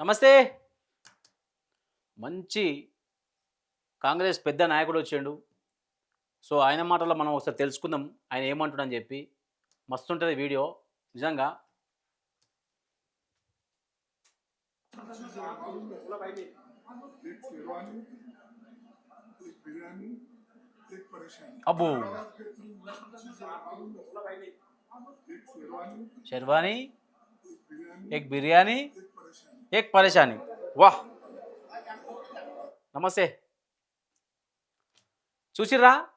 నమస్తే. మంచి కాంగ్రెస్ పెద్ద నాయకుడు వచ్చిండు. సో, ఆయన మాటల్లో మనం ఒకసారి తెలుసుకుందాం. ఆయన ఏమంటుడని చెప్పి. మస్తుంటది వీడియో. నిజంగా. एक शेरवानी, एक बिरयानी, एक परेशानी। అబ్బో! एक शेरवानी, షెర్వానీ, एक बिरयानी, ఏక్ బిర్యానీ, एक परेशानी। ఏక్ పరేషానీ. వాహ్! నమస్తే. చూసిర్రా?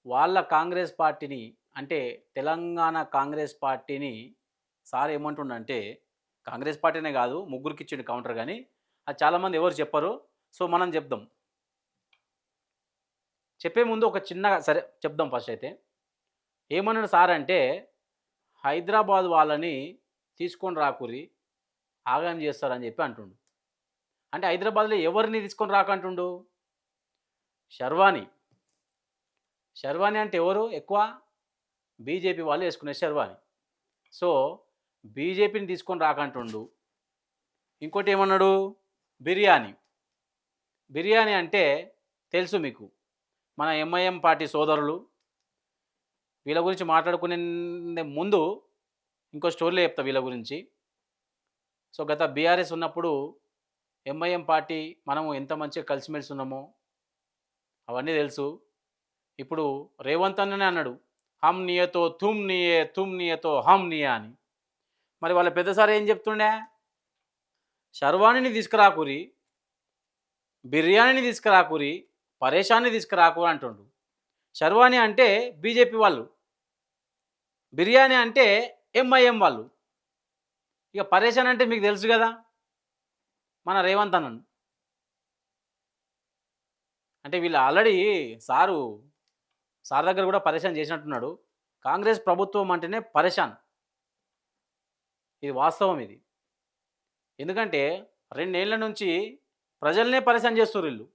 వాళ్ళ కాంగ్రెస్ పార్టీని అంటే తెలంగాణ కాంగ్రెస్ పార్టీని సార్ ఏమంటుండంటే కాంగ్రెస్ పార్టీనే కాదు ముగ్గురికి ఇచ్చిండు కౌంటర్ కానీ అది చాలామంది ఎవరు చెప్పరు. సో, మనం చెప్దాం. చెప్పే ముందు ఒక చిన్నగా సరే చెప్దాం ఫస్ట్ అయితే. ఏమన్నాడు సార్ అంటే హైదరాబాద్ వాళ్ళని తీసుకొని రాకురి ఆగం చేస్తారని చెప్పి అంటుండు. అంటే హైదరాబాద్లో ఎవరిని తీసుకొని రాకంటుండు? శర్వాని. శర్వాని అంటే ఎవరు ఎక్కువ? బీజేపీ వాళ్ళు వేసుకునే శర్వాని. సో, బీజేపీని తీసుకొని రాకంటుండు. ఇంకోటి ఏమన్నాడు? బిర్యానీ. బిర్యానీ అంటే తెలుసు మీకు. మన ఎంఐఎం పార్టీ సోదరులు వీళ్ళ గురించి మాట్లాడుకునే ముందు ఇంకో స్టోరీలో చెప్తా వీళ్ళ గురించి. సో, గత బీఆర్ఎస్ ఉన్నప్పుడు ఎంఐఎం పార్టీ మనము ఎంత మంచిగా కలిసిమెలిసి ఉన్నామో అవన్నీ తెలుసు. ఇప్పుడు రేవంత్ అన్ననే అన్నాడు హమ్ నియతో తుమ్ నియే తుమ్ నియతో హమ్ నియా అని. మరి వాళ్ళ పెద్ద సార్ ఏం చెప్తుండే? శర్వాణిని తీసుకురాకురి, బిర్యానీని తీసుకురాకురి, పరేషాన్ని తీసుకురాకురి అంటుండు. శర్వాణి అంటే బీజేపీ వాళ్ళు, బిర్యానీ అంటే ఎంఐఎం వాళ్ళు, ఇక పరేషాన్ అంటే మీకు తెలుసు కదా మన రేవంత్ అన్నను. అంటే వీళ్ళు ఆల్రెడీ సార్ దగ్గర కూడా పరేషాన్ చేసినట్టున్నాడు. కాంగ్రెస్ ప్రభుత్వం అంటేనే పరేషాన్. ఇది వాస్తవం ఇది. ఎందుకంటే 2 ఏళ్ల నుంచి ప్రజల్నే పరేషాన్ చేస్తుర్రు వీళ్ళు.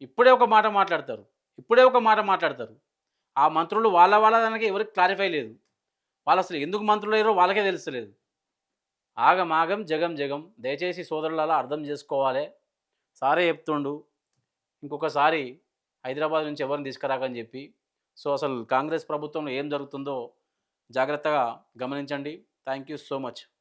ఇప్పుడే ఒక మాట మాట్లాడతారు. ఆ మంత్రులు వాళ్ళ దానికి ఎవరికి క్లారిఫై లేదు. వాళ్ళు అసలు ఎందుకు మంత్రులు అయ్యారో వాళ్ళకే తెలుస్తలేదు. ఆగం జగం. దయచేసి సోదరులారా అర్థం చేసుకోవాలి. సారే చెప్తుండు ఇంకొకసారి హైదరాబాద్ నుంచి ఎవరిని తీసుకురాకని చెప్పి. సో, అసలు కాంగ్రెస్ ప్రభుత్వంలో ఏం జరుగుతుందో జాగ్రత్తగా గమనించండి. Thank you so much.